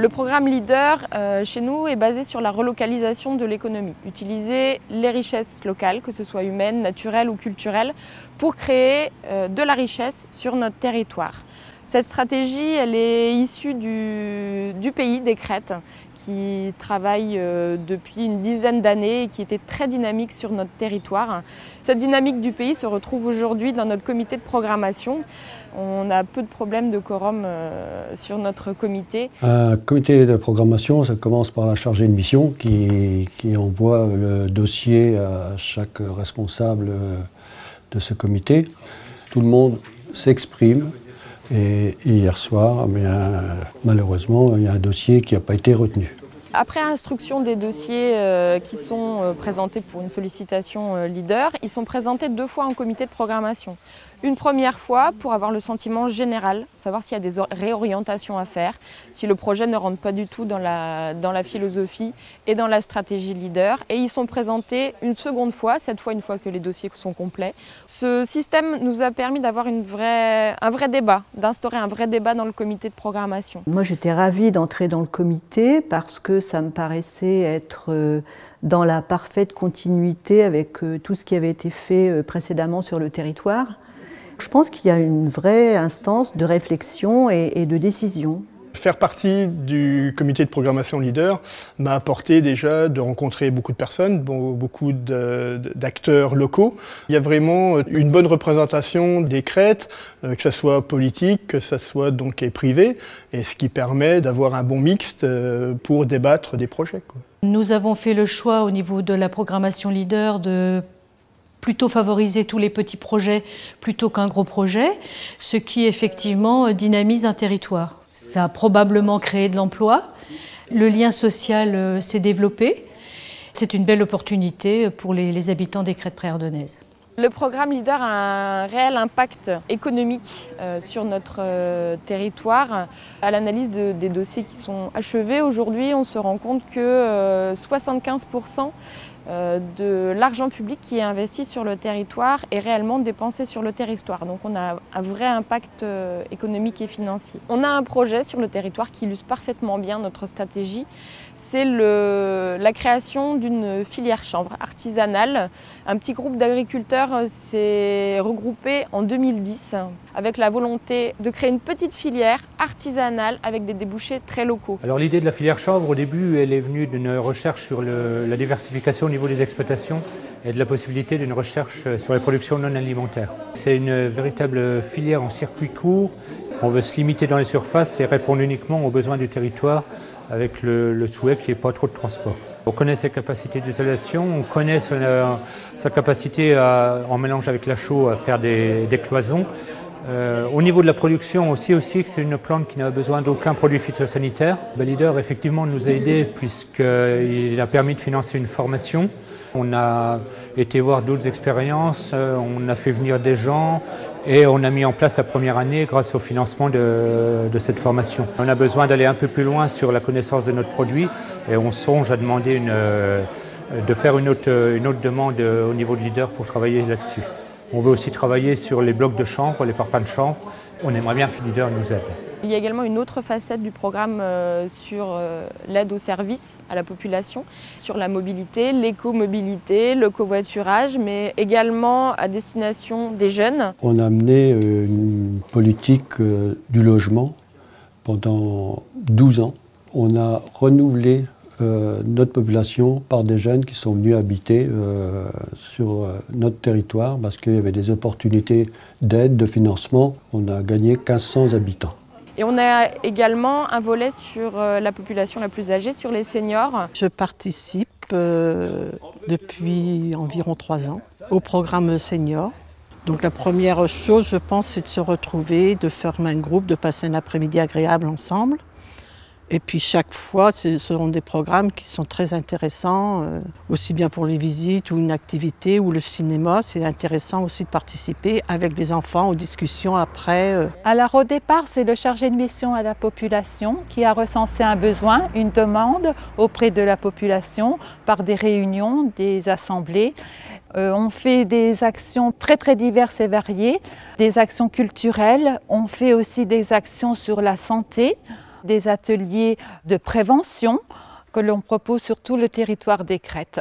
Le programme Leader chez nous est basé sur la relocalisation de l'économie. Utiliser les richesses locales, que ce soit humaines, naturelles ou culturelles, pour créer de la richesse sur notre territoire. Cette stratégie, elle est issue du pays des Crêtes, qui travaille depuis une dizaine d'années et qui était très dynamique sur notre territoire. Cette dynamique du pays se retrouve aujourd'hui dans notre comité de programmation. On a peu de problèmes de quorum sur notre comité. Un comité de programmation, ça commence par la chargée de mission qui envoie le dossier à chaque responsable de ce comité. Tout le monde s'exprime. Et hier soir, malheureusement, il y a un dossier qui n'a pas été retenu. Après instruction des dossiers qui sont présentés pour une sollicitation Leader, ils sont présentés 2 fois en comité de programmation. Une première fois pour avoir le sentiment général, savoir s'il y a des réorientations à faire, si le projet ne rentre pas du tout dans la philosophie et dans la stratégie Leader. Et ils sont présentés une seconde fois, cette fois une fois que les dossiers sont complets. Ce système nous a permis d'avoir un vrai débat, d'instaurer un vrai débat dans le comité de programmation. Moi j'étais ravie d'entrer dans le comité parce que ça me paraissait être dans la parfaite continuité avec tout ce qui avait été fait précédemment sur le territoire. Je pense qu'il y a une vraie instance de réflexion et de décision. Faire partie du comité de programmation Leader m'a apporté déjà de rencontrer beaucoup de personnes, beaucoup d'acteurs locaux. Il y a vraiment une bonne représentation des Crêtes, que ce soit politique, que ce soit donc privé, et ce qui permet d'avoir un bon mixte pour débattre des projets. Nous avons fait le choix au niveau de la programmation Leader de plutôt favoriser tous les petits projets plutôt qu'un gros projet, ce qui effectivement dynamise un territoire. Ça a probablement créé de l'emploi, le lien social s'est développé. C'est une belle opportunité pour les habitants des Crêtes préardennaises. Le programme Leader a un réel impact économique sur notre territoire. À l'analyse des dossiers qui sont achevés aujourd'hui, on se rend compte que 75% de l'argent public qui est investi sur le territoire est réellement dépensé sur le territoire. Donc on a un vrai impact économique et financier. On a un projet sur le territoire qui illustre parfaitement bien notre stratégie. C'est la création d'une filière chanvre artisanale. Un petit groupe d'agriculteurs s'est regroupé en 2010 avec la volonté de créer une petite filière artisanale avec des débouchés très locaux. Alors l'idée de la filière chanvre, au début, elle est venue d'une recherche sur la diversification au niveau des exploitations et de la possibilité d'une recherche sur les productions non alimentaires. C'est une véritable filière en circuit court. On veut se limiter dans les surfaces et répondre uniquement aux besoins du territoire avec le souhait qu'il n'y ait pas trop de transport. On connaît ses capacités d'isolation, on connaît sa capacité en mélange avec la chaux à faire des cloisons. Au niveau de la production aussi que c'est une plante qui n'a besoin d'aucun produit phytosanitaire. Leader effectivement nous a aidés puisqu'il a permis de financer une formation. On a été voir d'autres expériences, on a fait venir des gens et on a mis en place la première année grâce au financement de cette formation. On a besoin d'aller un peu plus loin sur la connaissance de notre produit et on songe à demander de faire une autre demande au niveau de Leader pour travailler là-dessus. On veut aussi travailler sur les blocs de chanvre, les parpaings de chanvre. On aimerait bien que Leader nous aide. Il y a également une autre facette du programme sur l'aide aux services à la population, sur la mobilité, l'écomobilité, le covoiturage, mais également à destination des jeunes. On a mené une politique du logement pendant 12 ans. On a renouvelé notre population par des jeunes qui sont venus habiter sur notre territoire parce qu'il y avait des opportunités d'aide, de financement. On a gagné 1500 habitants. Et on a également un volet sur la population la plus âgée, sur les seniors. Je participe depuis environ 3 ans au programme senior. Donc la première chose, je pense, c'est de se retrouver, de former un groupe, de passer un après-midi agréable ensemble. Et puis chaque fois, ce seront des programmes qui sont très intéressants, aussi bien pour les visites ou une activité ou le cinéma. C'est intéressant aussi de participer avec les enfants aux discussions après. Alors au départ, c'est le chargé de mission à la population qui a recensé un besoin, une demande auprès de la population par des réunions, des assemblées. On fait des actions très diverses et variées, des actions culturelles. On fait aussi des actions sur la santé. des ateliers de prévention que l'on propose sur tout le territoire des Crêtes.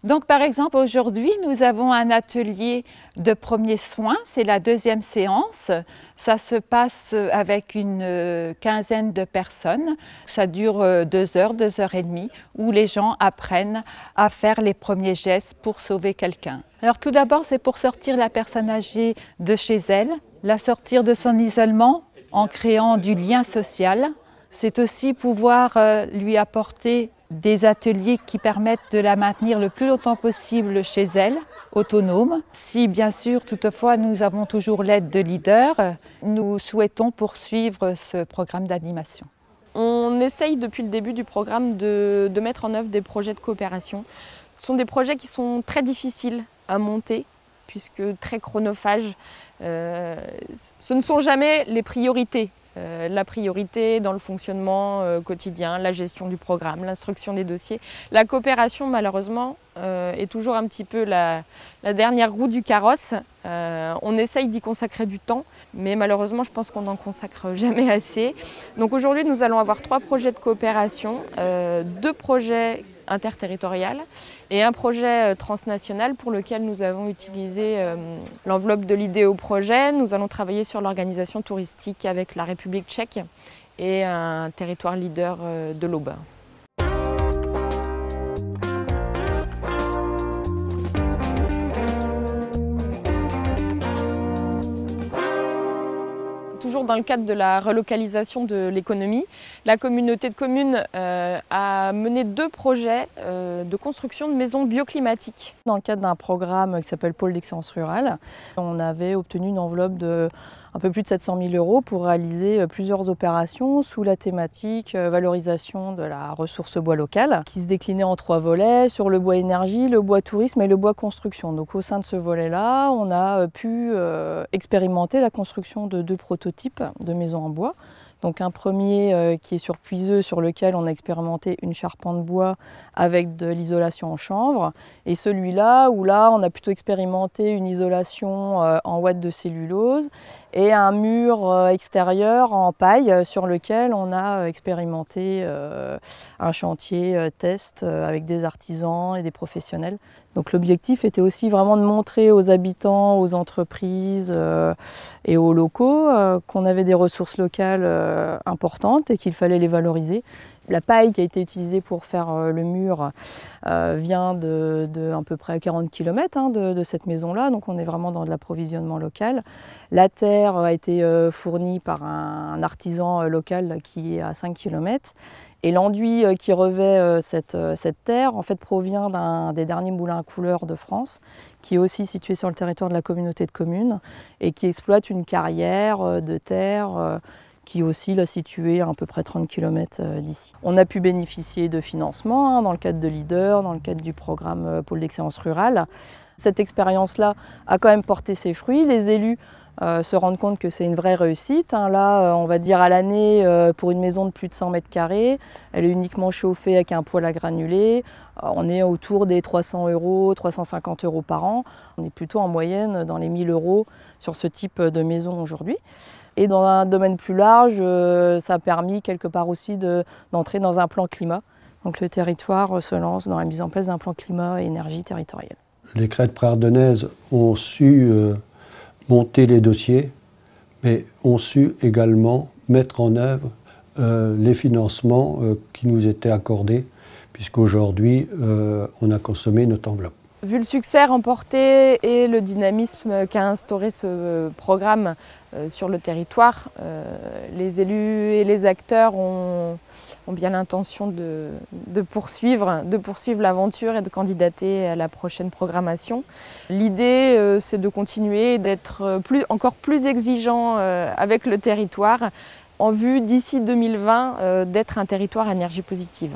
Donc par exemple aujourd'hui nous avons un atelier de premiers soins, c'est la deuxième séance. Ça se passe avec une quinzaine de personnes. Ça dure 2 heures, 2 heures et demie, où les gens apprennent à faire les premiers gestes pour sauver quelqu'un. Alors tout d'abord c'est pour sortir la personne âgée de chez elle, la sortir de son isolement en créant du lien social. C'est aussi pouvoir lui apporter des ateliers qui permettent de la maintenir le plus longtemps possible chez elle, autonome. Si bien sûr, toutefois, nous avons toujours l'aide de leaders, nous souhaitons poursuivre ce programme d'animation. On essaye depuis le début du programme de mettre en œuvre des projets de coopération. Ce sont des projets qui sont très difficiles à monter, puisque très chronophages. Ce ne sont jamais les priorités. La priorité dans le fonctionnement quotidien, la gestion du programme, l'instruction des dossiers. La coopération, malheureusement, est toujours un petit peu la dernière roue du carrosse. On essaye d'y consacrer du temps, mais malheureusement, je pense qu'on n'en consacre jamais assez. Donc aujourd'hui, nous allons avoir 3 projets de coopération, 2 projets interterritorial et un projet transnational pour lequel nous avons utilisé l'enveloppe de l'idée au projet. Nous allons travailler sur l'organisation touristique avec la République tchèque et un territoire leader de l'Aube. Toujours dans le cadre de la relocalisation de l'économie, la communauté de communes a mené 2 projets de construction de maisons bioclimatiques. Dans le cadre d'un programme qui s'appelle Pôle d'excellence rurale, on avait obtenu une enveloppe de un peu plus de 700 000 € pour réaliser plusieurs opérations sous la thématique valorisation de la ressource bois locale, qui se déclinait en 3 volets, sur le bois énergie, le bois tourisme et le bois construction. Donc au sein de ce volet-là, on a pu expérimenter la construction de 2 prototypes de maisons en bois. Donc un premier qui est sur Puiseux, sur lequel on a expérimenté une charpente bois avec de l'isolation en chanvre. Et celui-là, où là on a plutôt expérimenté une isolation en ouate de cellulose et un mur extérieur en paille sur lequel on a expérimenté un chantier test avec des artisans et des professionnels. Donc l'objectif était aussi vraiment de montrer aux habitants, aux entreprises et aux locaux qu'on avait des ressources locales importantes et qu'il fallait les valoriser. La paille qui a été utilisée pour faire le mur vient de à peu près 40 km de cette maison-là, donc on est vraiment dans de l'approvisionnement local. La terre a été fournie par un artisan local qui est à 5 km. Et l'enduit qui revêt cette terre en fait, provient d'un des derniers moulins à couleur de France, qui est aussi situé sur le territoire de la communauté de communes et qui exploite une carrière de terre qui est aussi là, située à peu près 30 km d'ici. On a pu bénéficier de financements dans le cadre de Leader, dans le cadre du programme Pôle d'excellence rurale. Cette expérience-là a quand même porté ses fruits. Les élus se rendent compte que c'est une vraie réussite. Là, on va dire à l'année, pour une maison de plus de 100 mètres carrés, elle est uniquement chauffée avec un poêle à granulés. On est autour des 300 €, 350 € par an. On est plutôt en moyenne dans les 1 000 € sur ce type de maison aujourd'hui. Et dans un domaine plus large, ça a permis quelque part aussi d'entrer dans un plan climat. Donc le territoire se lance dans la mise en place d'un plan climat et énergie territorial. Les Crêtes préardennaises ont su monter les dossiers, mais ont su également mettre en œuvre les financements qui nous étaient accordés, puisqu'aujourd'hui, on a consommé notre enveloppe. Vu le succès remporté et le dynamisme qu'a instauré ce programme sur le territoire, les élus et les acteurs ont bien l'intention de poursuivre l'aventure et de candidater à la prochaine programmation. L'idée, c'est de continuer d'être encore plus exigeant avec le territoire en vue d'ici 2020 d'être un territoire à énergie positive.